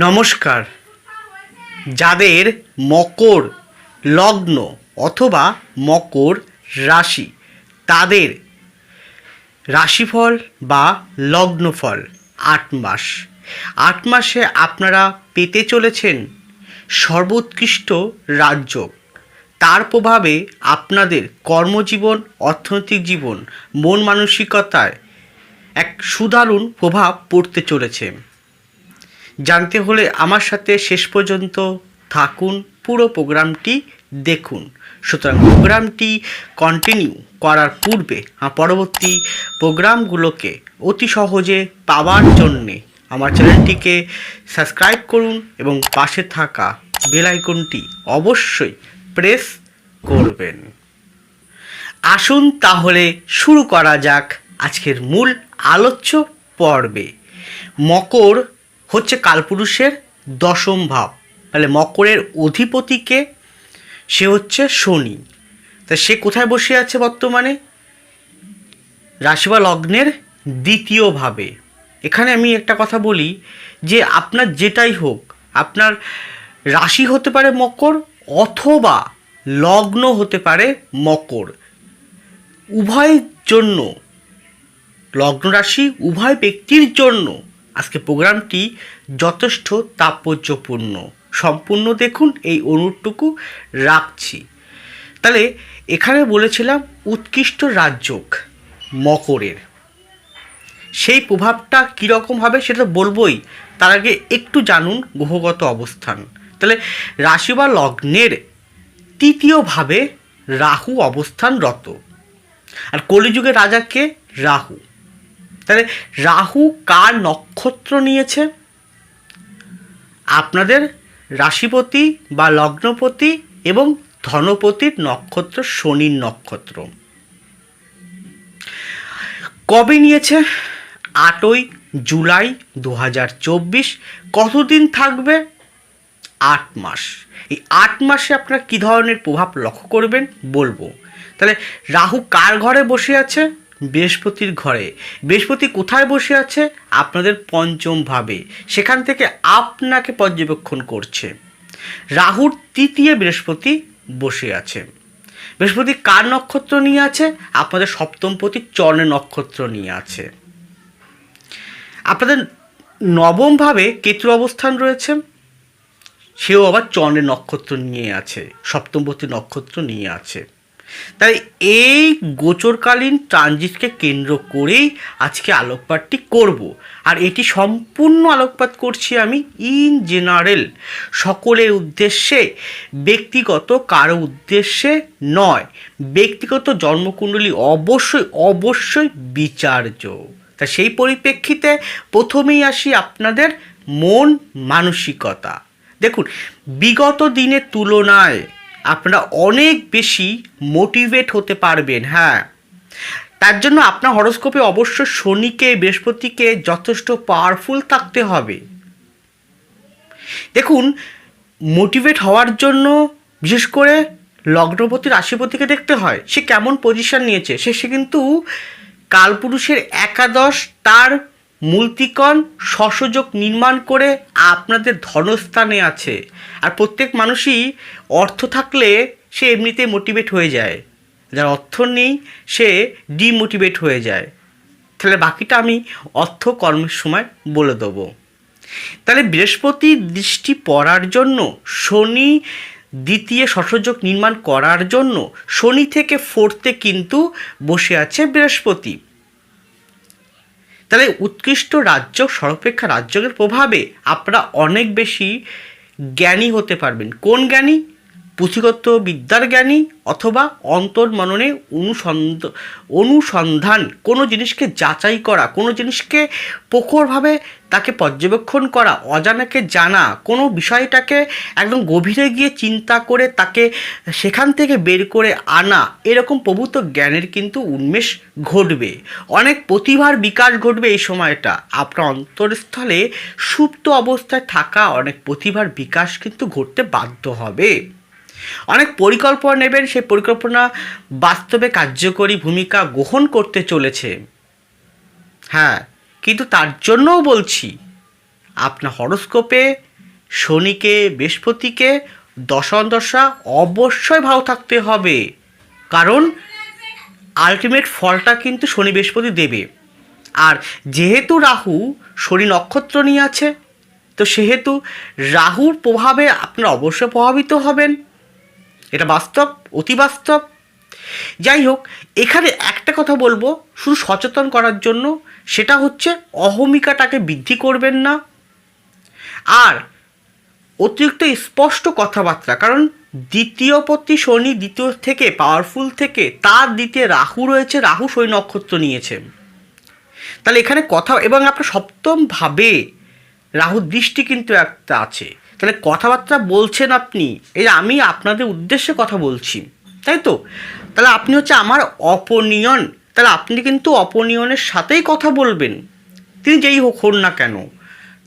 নমস্কার। যাদের মকর লগ্ন অথবা মকর রাশি, তাদের রাশিফল বা লগ্নফল ৮ মাস। ৮ মাসে আপনারা পেতে চলেছেন সর্বোৎকৃষ্ট রাজযোগ। তার প্রভাবে আপনাদের কর্মজীবন, অর্থনৈতিক জীবন, মন মানসিকতায় এক সুদারুণ প্রভাব পড়তে চলেছে। জানতে হলে আমার সাথে শেষ পর্যন্ত থাকুন, পুরো প্রোগ্রামটি দেখুন। সুতরাং প্রোগ্রামটি কন্টিনিউ করার পূর্বে পরবর্তী প্রোগ্রামগুলোকে অতি সহজে পাওয়ার জন্যে আমার চ্যানেলটিকে সাবস্ক্রাইব করুন এবং পাশে থাকা বেল আইকনটি অবশ্যই প্রেস করবেন। আসুন তাহলে শুরু করা যাক আজকের মূল আলোচ্য পর্বে। মকর হচ্ছে কালপুরুষের দশম ভাব, তাহলে মকরের অধিপতিকে সে হচ্ছে শনি। তা সে কোথায় বসে আছে বর্তমানে? রাশি বা লগ্নের দ্বিতীয় ভাবে। এখানে আমি একটা কথা বলি যে আপনার যেটাই হোক, আপনার রাশি হতে পারে মকর অথবা লগ্ন হতে পারে মকর, উভয়ের জন্য, লগ্ন রাশি উভয় ব্যক্তির জন্য আজকে প্রোগ্রামটি যথেষ্ট তাৎপর্যপূর্ণ। সম্পূর্ণ দেখুন, এই অনুরোধটুকু রাখছি। তাহলে এখানে বলেছিলাম উৎকৃষ্ট রাজযোগ মকরের, সেই প্রভাবটা কীরকম হবে সেটা বলবই। তার আগে একটু জানুন গ্রহগত অবস্থান। তাহলে রাশি বা লগ্নের তৃতীয়ভাবে রাহু অবস্থানরত, আর কলিযুগের রাজাকে রাহু। তাহলে রাহু কার নক্ষত্র নিয়েছে? আপনাদের রাশিপতি বা লগ্নপতি এবং ধনপতির নক্ষত্র শনির নক্ষত্র। কবে নিয়েছে? 8ই জুলাই 2024। কতদিন থাকবে? 8 মাস। এই 8 মাসে আপনারা কী ধরনের প্রভাব লক্ষ্য করবেন বলবো। তাহলে রাহু কার ঘরে বসে আছে? বৃহস্পতির ঘরে। বৃহস্পতি কোথায় বসে আছে? আপনাদের পঞ্চম ভাবে, সেখান থেকে আপনাকে পর্যবেক্ষণ করছে। রাহুর তৃতীয় বৃহস্পতি বসে আছে। বৃহস্পতি কার নক্ষত্র নিয়ে আছে? আপনাদের সপ্তমপতি চন্দ্রের নক্ষত্র নিয়ে আছে। আপনাদের নবম ভাবে কেতুর অবস্থান রয়েছে, সেও আবার চন্দ্রের নক্ষত্র নিয়ে আছে, সপ্তমপতি নক্ষত্র নিয়ে আছে। তাই এই গোচরকালীন ট্রানজিটকে কেন্দ্র করেই আজকে আলোকপাতটি করব। আর এটি সম্পূর্ণ আলোকপাত করছি আমি ইন জেনারেল, সকলের উদ্দেশ্যে, ব্যক্তিগত কারো উদ্দেশ্যে নয়। ব্যক্তিগত জন্মকুণ্ডলী অবশ্যই বিচার্য। তা সেই পরিপ্রেক্ষিতে প্রথমেই আসি আপনাদের মন মানসিকতা। দেখুন, বিগত দিনের তুলনায় আপনারা অনেক বেশি মোটিভেট হতে পারবেন। হ্যাঁ, তার জন্য আপনার হরোস্কোপে অবশ্য শনিকে, বৃহস্পতিকে যথেষ্ট পাওয়ারফুল থাকতে হবে। দেখুন, মোটিভেট হওয়ার জন্য বিশেষ করে লগ্নপতি রাশিপতিকে দেখতে হয় সে কেমন পজিশন নিয়েছে। সে কিন্তু কালপুরুষের একাদশ, তার মূলত্রিকোণ শশযোগ নির্মাণ করে আপনাদের ধনস্থানে আছে। আর প্রত্যেক মানুষই অর্থ থাকলে সে এমনিতেই মোটিভেট হয়ে যায়, যার অর্থ নেই সে ডিমোটিভেট হয়ে যায়। তাহলে বাকিটা আমি অর্থ কর্মের সময় বলে দেবো। তাহলে বৃহস্পতির দৃষ্টি পড়ার জন্য, শনি দ্বিতীয় শশযোগ নির্মাণ করার জন্য শনি থেকে 4th কিন্তু বসে আছে বৃহস্পতি। তাহলে উৎকৃষ্ট রাজযোগ, সর্বাপেক্ষা রাজযোগের প্রভাবে আপনারা অনেক বেশি জ্ঞানী হতে পারবেন। কোন জ্ঞানী? পুঁথিগত বিদ্যার জ্ঞানী অথবা অন্তর্মননে অনুসন্ধান, কোনো জিনিসকে যাচাই করা, কোনো জিনিসকে প্রখরভাবে তাকে পর্যবেক্ষণ করা, অজানাকে জানা, কোনো বিষয়টাকে একদম গভীরে গিয়ে চিন্তা করে তাকে সেখান থেকে বের করে আনা, এরকম প্রভূত জ্ঞানের কিন্তু উন্মেষ ঘটবে। অনেক প্রতিভার বিকাশ ঘটবে এই সময়টা। আপনার অন্তরস্থলে সুপ্ত অবস্থায় থাকা অনেক প্রতিভার বিকাশ কিন্তু ঘটতে বাধ্য হবে। অনেক পরিকল্পনা নেবেন, সেই পরিকল্পনা বাস্তবে কার্যকরী ভূমিকা গ্রহণ করতে চলেছে। হ্যাঁ, কিন্তু তার জন্যও বলছি আপনার হরোস্কোপে শনিকে বৃহস্পতিকে দশা অবশ্যই ভালো থাকতে হবে, কারণ আলটিমেট ফলটা কিন্তু শনি বৃহস্পতি দেবে। আর যেহেতু রাহু শনি নক্ষত্র নিয়ে আছে, তো সেহেতু রাহুর প্রভাবে আপনারা অবশ্যই প্রভাবিত হবেন, এটা বাস্তব, অতি বাস্তব। যাই হোক, এখানে একটা কথা বলবো শুধু সচেতন করার জন্য, সেটা হচ্ছে অহমিকাটাকে বৃদ্ধি করবেন না, আর অতিরিক্ত স্পষ্ট কথাবার্তা, কারণ দ্বিতীয় পতি শনি দ্বিতীয় থেকে পাওয়ারফুল থেকে তার দ্বিতীয় রাহু রয়েছে, রাহু শনি নক্ষত্র নিয়েছে, তাহলে এখানে কথা এবং আপনার সপ্তমভাবে রাহুর দৃষ্টি কিন্তু একটা আছে, তাহলে কথাবার্তা বলছেন আপনি, এই আমি আপনাদের উদ্দেশ্যে কথা বলছি, তাই তো? তাহলে আপনি হচ্ছে আমার অপনিয়ন, তাহলে আপনি কিন্তু অপনিয়নের সাথেই কথা বলবেন, তিনি যেই হন না কেন।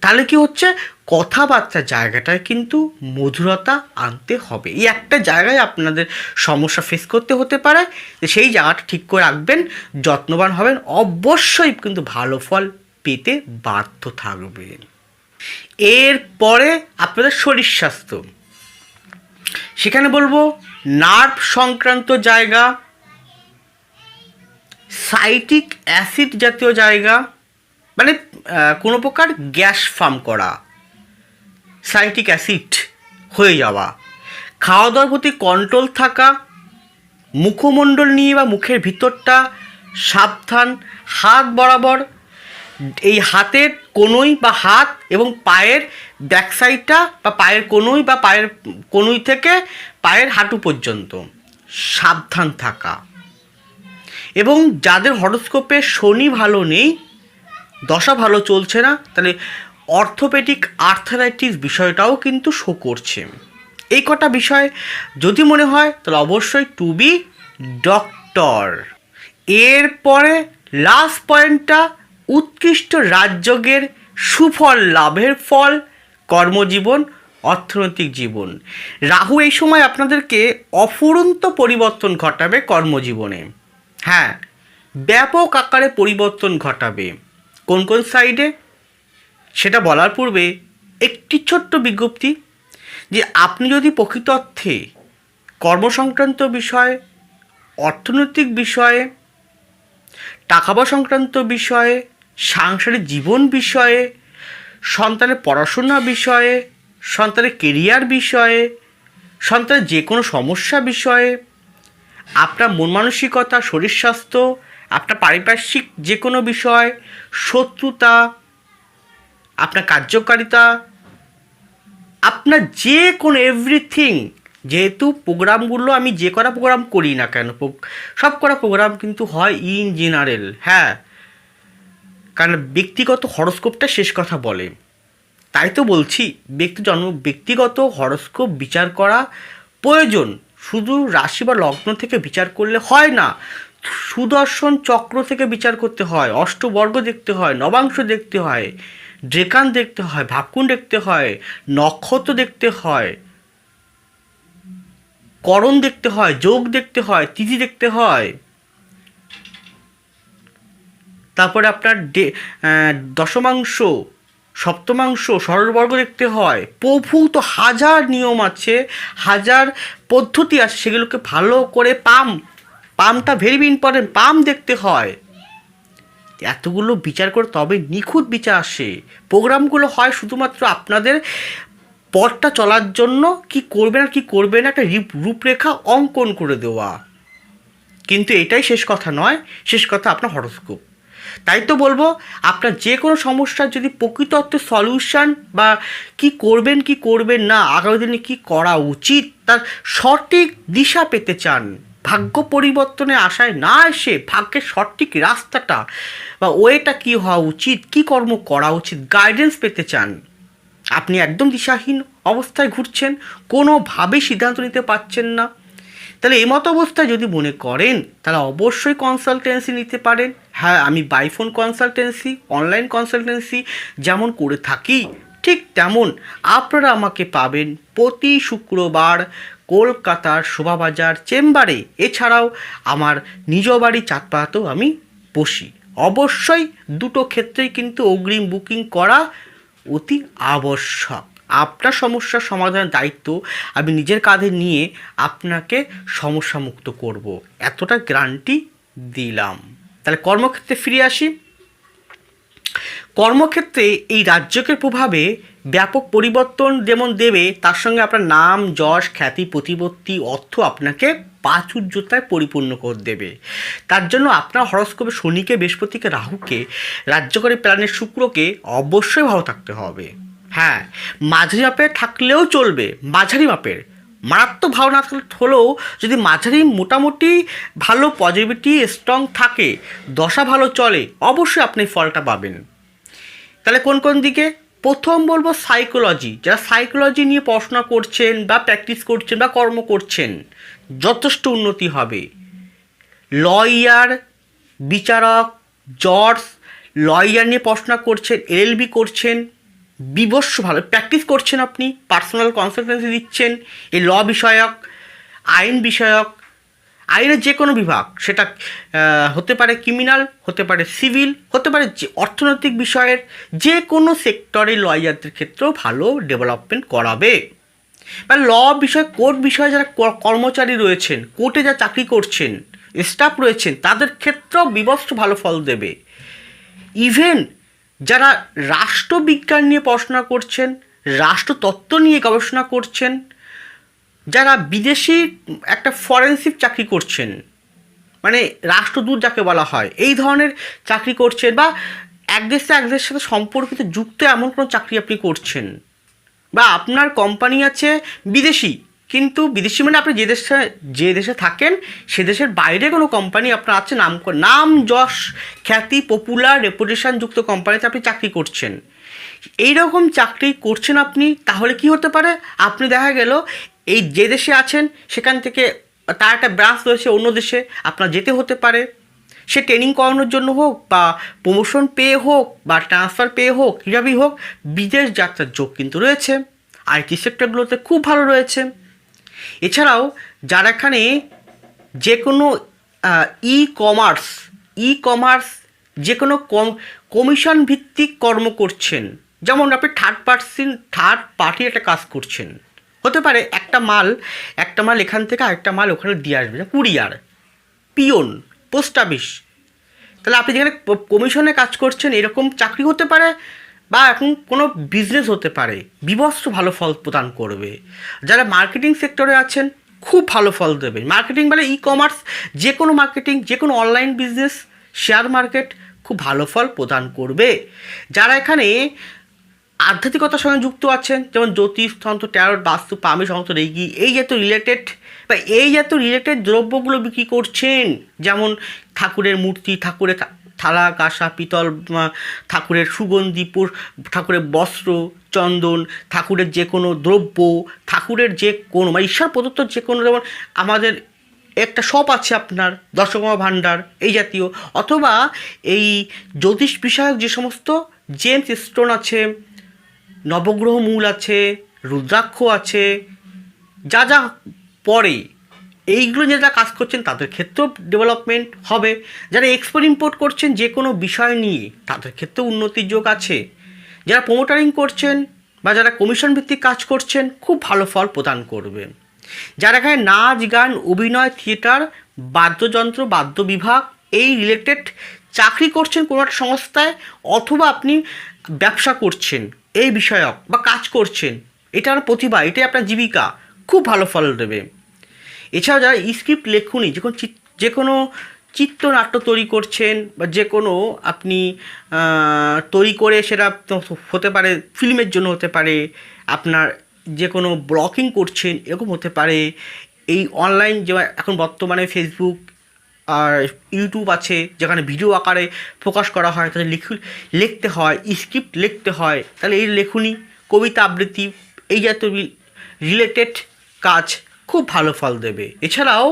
তাহলে কি হচ্ছে, কথাবার্তার জায়গাটায় কিন্তু মধুরতা আনতে হবে। এই একটা জায়গায় আপনাদের সমস্যা ফেস করতে হতে পারে, সেই জায়গাটা ঠিক করে রাখবেন, যত্নবান হবেন, অবশ্যই কিন্তু ভালো ফল পেতে বাধ্য থাকবেন। এরপরে আপনাদের শরীর স্বাস্থ্য, সেখানে বলবো নার্ভ সংক্রান্ত জায়গা, সাইট্রিক অ্যাসিড জাতীয় জায়গা, মানে কোনো প্রকার গ্যাস ফার্ম করা, সাইট্রিক অ্যাসিড হয়ে যাওয়া, খাওয়া দাওয়ার প্রতি কন্ট্রোল থাকা, মুখমণ্ডল নিয়ে বা মুখের ভিতরটা সাবধান, হাত বরাবর, এই হাতের কনুই বা হাত এবং পায়ের ব্যাক সাইডটা বা পায়ের কনুই বা পায়ের কনুই থেকে পায়ের হাঁটু পর্যন্ত সাবধান থাকা। এবং যাদের হরোস্কোপে শনি ভালো নেই, দশা ভালো চলছে না, তাহলে অর্থোপেডিক আর্থারাইটিস বিষয়টাও কিন্তু শো করছে। এই কটা বিষয় যদি মনে হয় তাহলে অবশ্যই টু বি ডক্টর। এরপরে লাস্ট পয়েন্টটা উৎকৃষ্ট রাজযোগের সুফল লাভের ফল, কর্মজীবন, অর্থনৈতিক জীবন। রাহু এই সময় আপনাদেরকে অফুরন্ত পরিবর্তন ঘটাবে কর্মজীবনে, হ্যাঁ, ব্যাপক আকারে পরিবর্তন ঘটাবে। কোন কোন সাইডে সেটা বলার পূর্বে একটি ছোট্ট বিজ্ঞপ্তি, যে আপনি যদি প্রকৃত অর্থে কর্মসংক্রান্ত বিষয়ে, অর্থনৈতিক বিষয়ে, টাকা পয়সা সংক্রান্ত বিষয়ে, সাংসারিক জীবন বিষয়ে, সন্তানের পড়াশোনা বিষয়ে, সন্তানের কেরিয়ার বিষয়ে, সন্তানের যে কোনো সমস্যা বিষয়ে, আপনার মন মানসিকতা, শরীর স্বাস্থ্য, আপনার পারিপার্শ্বিক যে কোনো বিষয়, শত্রুতা, আপনার কার্যকারিতা, আপনার যে কোনো এভরিথিং, যেহেতু প্রোগ্রামগুলো আমি যে কটা প্রোগ্রাম করি না কেন, সব কটা প্রোগ্রাম কিন্তু হয় ইন জেনারেল, হ্যাঁ, কারণ ব্যক্তিগত হরোস্কোপটা শেষ কথা বলে, তাই তো বলছি ব্যক্তিগত হরোস্কোপ বিচার করা প্রয়োজন, শুধু রাশি বা লগ্ন থেকে বিচার করলে হয় না, সুদর্শন চক্র থেকে বিচার করতে হয়, অষ্টবর্গ দেখতে হয়, নবাংশ দেখতে হয়, ড্রেকান দেখতে হয়, ভাবকুন দেখতে হয়, নক্ষত্র দেখতে হয়, করণ দেখতে হয়, যোগ দেখতে হয়, তিথি দেখতে হয়, তারপরে আপনার দশমাংশ, সপ্তমাংশ, সরলবর্গ দেখতে হয়, প্রভূত হাজার নিয়ম আছে, হাজার পদ্ধতি আছে, সেগুলোকে ভালো করে পামটা ভেরি ইম্পর্টেন্ট, পাম দেখতে হয়, এতগুলো বিচার করে তবে নিখুঁত বিচার আসে। প্রোগ্রামগুলো হয় শুধুমাত্র আপনাদের পথটা চলার জন্য, কি করবেন আর কি করবেন একটা রূপরেখা অঙ্কন করে দেওয়া, কিন্তু এটাই শেষ কথা নয়, শেষ কথা আপনার হরোস্কোপ। তাই তো বলবো, আপনার যে কোনো সমস্যার যদি প্রকৃত অর্থে সলিউশন বা কি করবেন কি করবেন না, আগামী দিনে কী করা উচিত তার সঠিক দিশা পেতে চান, ভাগ্য পরিবর্তনের আশায় না এসে ভাগ্যের সঠিক রাস্তাটা বা ওয়েটা কী হওয়া উচিত, কী কর্ম করা উচিত, গাইডেন্স পেতে চান, আপনি একদম দিশাহীন অবস্থায় ঘুরছেন, কোনোভাবেই সিদ্ধান্ত নিতে পারছেন না, তাহলে এই মতো অবস্থায় যদি মনে করেন তাহলে অবশ্যই কনসালটেন্সি নিতে পারেন। হ্যাঁ, আমি বাইফোন কনসালটেন্সি, অনলাইন কনসালটেন্সি যেমন করে থাকি, ঠিক তেমন আপনারা আমাকে পাবেন প্রতি শুক্রবার কলকাতার শোভাবাজার চেম্বারে। এছাড়াও আমার নিজ বাড়ি চাঁদপাড়াতেও আমি বসি। অবশ্যই দুটো ক্ষেত্রেই কিন্তু অগ্রিম বুকিং করা অতি আবশ্যক। আপনার সমস্যার সমাধানের দায়িত্ব আমি নিজের কাঁধে নিয়ে আপনাকে সমস্যামুক্ত করব, এতটা গ্যারান্টি দিলাম। তাহলে কর্মক্ষেত্রে ফিরে আসি। কর্মক্ষেত্রে এই রাজ্যকের প্রভাবে ব্যাপক পরিবর্তন যেমন দেবে, তার সঙ্গে আপনার নাম, যশ, খ্যাতি, প্রতিপত্তি, অর্থ আপনাকে প্রাচুর্যতায় পরিপূর্ণ করে দেবে। তার জন্য আপনার হরস্কোপে শনিকে, বৃহস্পতিকে, রাহুকে, রাজ্যকারী প্ল্যানেট শুক্রকে অবশ্যই ভালো থাকতে হবে। হ্যাঁ, মাঝারি মাপের থাকলেও চলবে, মাঝারি মাপের, মারাত্মক ভালো না হলেও যদি মাঝারি মোটামুটি ভালো পজিটিভিটি স্ট্রং থাকে, দশা ভালো চলে, অবশ্যই আপনি ফলটা পাবেন। তাহলে কোন কোন দিকে? প্রথম বলবো সাইকোলজি। যারা সাইকোলজি নিয়ে পড়াশোনা করছেন বা প্র্যাকটিস করছেন বা কর্ম করছেন, যথেষ্ট উন্নতি হবে। লয়ার, বিচারক, জজ, লয়ার নিয়ে পড়াশোনা করছেন, এলএলবি করছেন, বিবস্ব ভালো প্র্যাকটিস করছেন, আপনি পার্সোনাল কনসালটেন্সি দিচ্ছেন এই ল বিষয়ক, আইন বিষয়ক, আইনের যে কোনো বিভাগ, সেটা হতে পারে ক্রিমিনাল, হতে পারে সিভিল, হতে পারে যে অর্থনৈতিক বিষয়ের যে কোনো সেক্টরে লয়ারদের ক্ষেত্রেও ভালো ডেভেলপমেন্ট করাবে। বা ল বিষয়, কোর্ট বিষয়ে যারা কর্মচারী রয়েছেন, কোর্টে যা চাকরি করছেন, স্টাফ রয়েছেন, তাদের ক্ষেত্রেও বিবস্ত্র ভালো ফল দেবে। ইভেন যারা রাষ্ট্রবিজ্ঞান নিয়ে পড়াশোনা করছেন, রাষ্ট্রতত্ত্ব নিয়ে গবেষণা করছেন, যারা বিদেশি একটা ফরেন্সিক চাকরি করছেন, মানে রাষ্ট্রদূত যাকে বলা হয়, এই ধরনের চাকরি করছেন, বা এক দেশ থেকে এক দেশের সাথে সম্পর্কিত যুক্ত এমন কোনো চাকরি আপনি করছেন, বা আপনার কোম্পানি আছে বিদেশি, কিন্তু বিদেশি মানে আপনি যে দেশে থাকেন সে দেশের বাইরে কোনো কোম্পানি আপনার আছে, নাম যশ খ্যাতি পপুলার রেপুটেশন যুক্ত কোম্পানিতে আপনি চাকরি করছেন, এইরকম চাকরি করছেন আপনি, তাহলে কি হতে পারে? আপনি দেখা গেল এই যে দেশে আছেন সেখান থেকে তার একটা ব্রাঞ্চ রয়েছে অন্য দেশে, আপনার যেতে হতে পারে, সে ট্রেনিং করানোর জন্য হোক, বা প্রমোশন পেয়ে হোক, বা ট্রান্সফার পেয়ে হোক, কীভাবেই হোক, বিদেশ যাত্রার যোগ কিন্তু রয়েছে। আইটি সেক্টরগুলোতে খুব ভালো রয়েছে। এছাড়াও যারা এখানে যে কোনো ই কমার্স যে কোনো কমিশন ভিত্তিক কর্ম করছেন, যেমন আপনি থার্ড পার্টি একটা কাজ করছেন, হতে পারে একটা মাল এখান থেকে আরেকটা মাল ওখানে দিয়ে আসবে, কুরিয়ার, পিয়ন, পোস্ট অফিস, তাহলে আপনি যেখানে কমিশনে কাজ করছেন এরকম চাকরি হতে পারে, বা এখন কোনো বিজনেস হতে পারে, বিবস্ত্র ভালো ফল প্রদান করবে। যারা মার্কেটিং সেক্টরে আছেন খুব ভালো ফল দেবে। মার্কেটিং মানে ই কমার্স, যে কোনো মার্কেটিং, যে কোনো অনলাইন বিজনেস, শেয়ার মার্কেট খুব ভালো ফল প্রদান করবে। যারা এখানে আধ্যাত্মিকতার সঙ্গে যুক্ত আছেন, যেমন জ্যোতিষ, তন্ত্র, ট্যারোট, বাস্তু, পামি, সমস্ত রেগি, এই জাতীয় রিলেটেড দ্রব্যগুলো বিক্রি করছেন, যেমন ঠাকুরের মূর্তি, ঠাকুরের থালা, কাঁসা, পিতল, ঠাকুরের সুগন্ধি, ঠাকুরের বস্ত্র, চন্দন, ঠাকুরের যে কোনো দ্রব্য, ঠাকুরের যে কোনো মানে ঈশ্বর প্রদত্ত যে কোনো, যেমন আমাদের একটা শপ আছে আপনার দশকর্মা ভাণ্ডার, এই জাতীয়, অথবা এই জ্যোতিষ বিষয়ক যে সমস্ত জেমস স্টোন আছে, নবগ্রহ মূল আছে, রুদ্রাক্ষ আছে, যা যা পরে এইগুলো যারা কাজ করছেন তাদের ক্ষেত্রেও ডেভেলপমেন্ট হবে। যারা এক্সপোর্ট ইম্পোর্ট করছেন যে কোনো বিষয় নিয়ে, তাদের ক্ষেত্রেও উন্নতির যোগ আছে। যারা প্রোমোটারিং করছেন বা যারা কমিশন ভিত্তিক কাজ করছেন, খুব ভালো ফল প্রদান করবে। যারা এখানে নাচ, গান, অভিনয়, থিয়েটার, বাদ্যযন্ত্র, বাদ্য বিভাগ এই রিলেটেড চাকরি করছেন কোনো একটা সংস্থায়, অথবা আপনি ব্যবসা করছেন এই বিষয়ক বা কাজ করছেন, এটা আপনার প্রতিভা, এটাই আপনার জীবিকা, খুব ভালো ফল দেবে। এছাড়াও যারা স্ক্রিপ্ট লেখুনি, যে কোনো চিত্রনাট্য তৈরি করছেন, বা যে কোনো আপনি তৈরি করে সেটা হতে পারে ফিল্মের জন্য, হতে পারে আপনার যে কোনো ব্লগিং করছেন, এরকম হতে পারে। এই অনলাইন যে এখন বর্তমানে ফেসবুক আর ইউটিউব আছে, যেখানে ভিডিও আকারে প্রকাশ করা হয়, তাহলে লিখতে হয়, স্ক্রিপ্ট লিখতে হয়, তাহলে এই লেখনী, কবিতা আবৃত্তি, এই জাতীয় রিলেটেড কাজ খুব ভালো ফল দেবে। এছাড়াও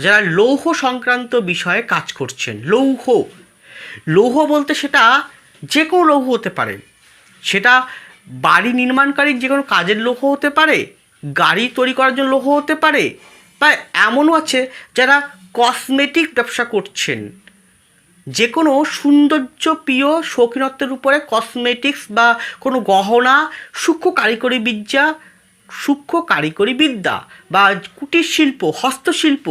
যারা লৌহ সংক্রান্ত বিষয়ে কাজ করছেন, লৌহ বলতে সেটা যে কোনো লৌহ হতে পারে, সেটা বাড়ি নির্মাণকারী যে কোনো কাজের লৌহ হতে পারে, গাড়ি তৈরি করার জন্য লৌহ হতে পারে, বা এমনও আছে যারা কসমেটিক ব্যবসা করছেন, যে কোনো সৌন্দর্য প্রিয় শৌখিনত্বের উপরে কসমেটিক্স বা কোনো গহনা, সূক্ষ্ম কারিগরি বিদ্যা বা কুটির শিল্প, হস্তশিল্প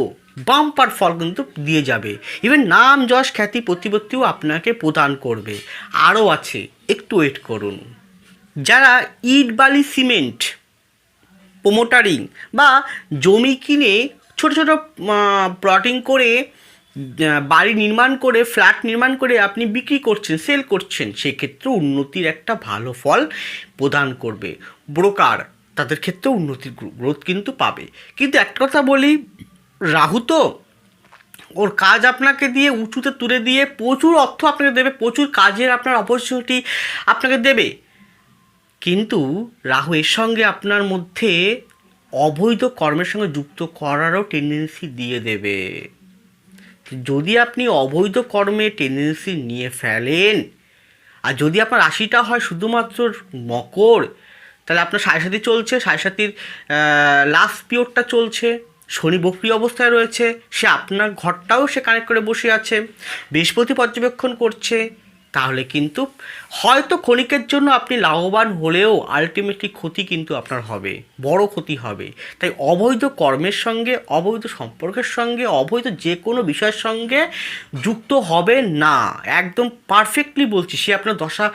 বাম্পার ফল কিন্তু দিয়ে যাবে। ইভেন নাম যশ খ্যাতি প্রতিপত্তিও আপনাকে প্রদান করবে। আরও আছে, একটু ওয়েট করুন। যারা ইট বালি সিমেন্ট প্রোমোটারিং বা জমি কিনে ছোট ছোট প্লটিং করে বাড়ি নির্মাণ করে, ফ্ল্যাট নির্মাণ করে আপনি বিক্রি করছেন, সেল করছেন, সেক্ষেত্রে উন্নতির একটা ভালো ফল প্রদান করবে। ব্রোকার, তাদের ক্ষেত্রেও উন্নতির গ্রোথ কিন্তু পাবে। কিন্তু একটা কথা বলি, রাহু তো ওর কাজ আপনাকে দিয়ে উঁচুতে তুলে দিয়ে প্রচুর অর্থ আপনাকে দেবে, প্রচুর কাজের আপনার অপরচুনিটি আপনাকে দেবে। কিন্তু রাহু এর সঙ্গে আপনার মধ্যে অবৈধ কর্মের সঙ্গে যুক্ত করারও টেন্ডেন্সি দিয়ে দেবে। যদি আপনি অবৈধ কর্মে টেন্ডেন্সি নিয়ে ফেলেন, আর যদি আপনার রাশিটা হয় শুধুমাত্র মকর, তাহলে আপনার সাড়ে চলছে, সাড়ে লাস্ট পিরিয়ডটা চলছে, শনি বক্রী অবস্থায় রয়েছে, সে আপনার ঘরটাও সে কানেক্ট করে বসে আছে, বৃহস্পতি পর্যবেক্ষণ করছে। তাহলে কিন্তু হয়তো ক্ষণিকের জন্য আপনি লাভবান হলেও আলটিমেটলি ক্ষতি কিন্তু আপনার হবে, বড় ক্ষতি হবে। তাই অবৈধ কর্মের সঙ্গে, অবৈধ সম্পর্কের সঙ্গে, অবৈধ যে কোনো বিষয়ের সঙ্গে যুক্ত হবে না। একদম পারফেক্টলি বলছি, সে আপনার দশা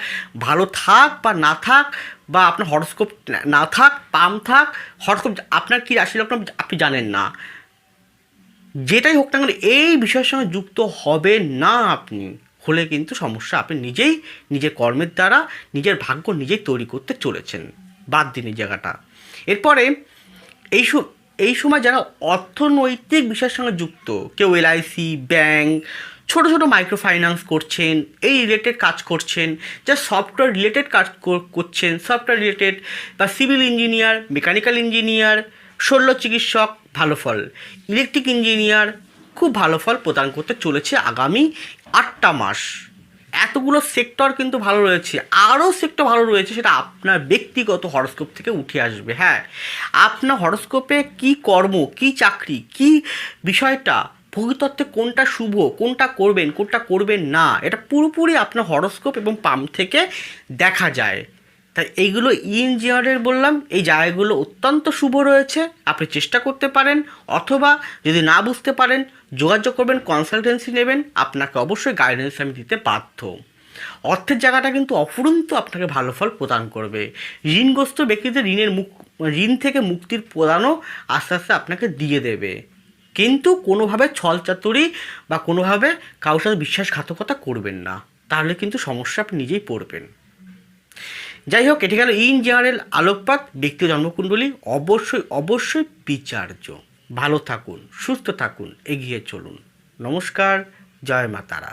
ভালো থাক বা না থাক, বা আপনার হরস্কোপ না থাক, পাম থাক, হরস্কোপ আপনার কী রাশি লগ্ন আপনি জানেন না, যেটাই হোক না কেন এই বিষয়ের সঙ্গে যুক্ত হবে না। আপনি হলে কিন্তু সমস্যা, আপনি নিজেই নিজের কর্মের দ্বারা নিজের ভাগ্য নিজেই তৈরি করতে চলেছেন। বাদ দিন এই জায়গাটা। এরপরে এই সময় যারা অর্থনৈতিক বিষয়ের সঙ্গে যুক্ত, কেউ এলআইসি, ব্যাংক, ছোট ছোট মাইক্রো ফাইন্যান্স করছেন, এই রিলেটেড কাজ করছেন, যা সফটওয়্যার রিলেটেড কাজ করছেন, সফটওয়্যার রিলেটেড বা সিভিল ইঞ্জিনিয়ার, মেকানিক্যাল ইঞ্জিনিয়ার, শল্য চিকিৎসক, ভালো ফল, ইলেকট্রিক ইঞ্জিনিয়ার, খুব ভালো ফল প্রদান করতে চলেছে আগামী 8টা মাস। এতগুলো সেক্টর কিন্তু ভালো রয়েছে, আরও সেক্টর ভালো রয়েছে, সেটা আপনার ব্যক্তিগত হরস্কোপ থেকে উঠে আসবে। হ্যাঁ, আপনার হরস্কোপে কি কর্ম, কি চাকরি, কি বিষয়টা, ভবিতত্ত্বে কোনটা শুভ, কোনটা করবেন, কোনটা করবেন না, এটা পুরোপুরি আপনার হরস্কোপ এবং পাম থেকে দেখা যায়। তাই এইগুলো ইঞ্জিনিয়ারের বললাম, এই জায়গাগুলো অত্যন্ত শুভ রয়েছে, আপনি চেষ্টা করতে পারেন, অথবা যদি না বুঝতে পারেন যোগাযোগ করবেন, কনসালটেন্সি নেবেন, আপনাকে অবশ্যই গাইডেন্স আমি দিতে বাধ্য। অর্থের জায়গাটা কিন্তু অফুরন্ত আপনাকে ভালো ফল প্রদান করবে। ঋণগ্রস্ত ব্যক্তিদের ঋণ থেকে মুক্তির প্রদানও আস্তে আস্তে আপনাকে দিয়ে দেবে। কিন্তু কোনোভাবে ছলচাতুরি বা কোনোভাবে কারোর সাথে বিশ্বাসঘাতকতা করবেন না, তাহলে কিন্তু সমস্যা আপনি নিজেই পড়বেন। যাই হোক, এটি গেল ইন জেনারেল আলোকপাত। ব্যক্তিগত জন্মকুণ্ডলী অবশ্যই বিচার্য। ভালো থাকুন, সুস্থ থাকুন, এগিয়ে চলুন। নমস্কার, জয় মা তারা।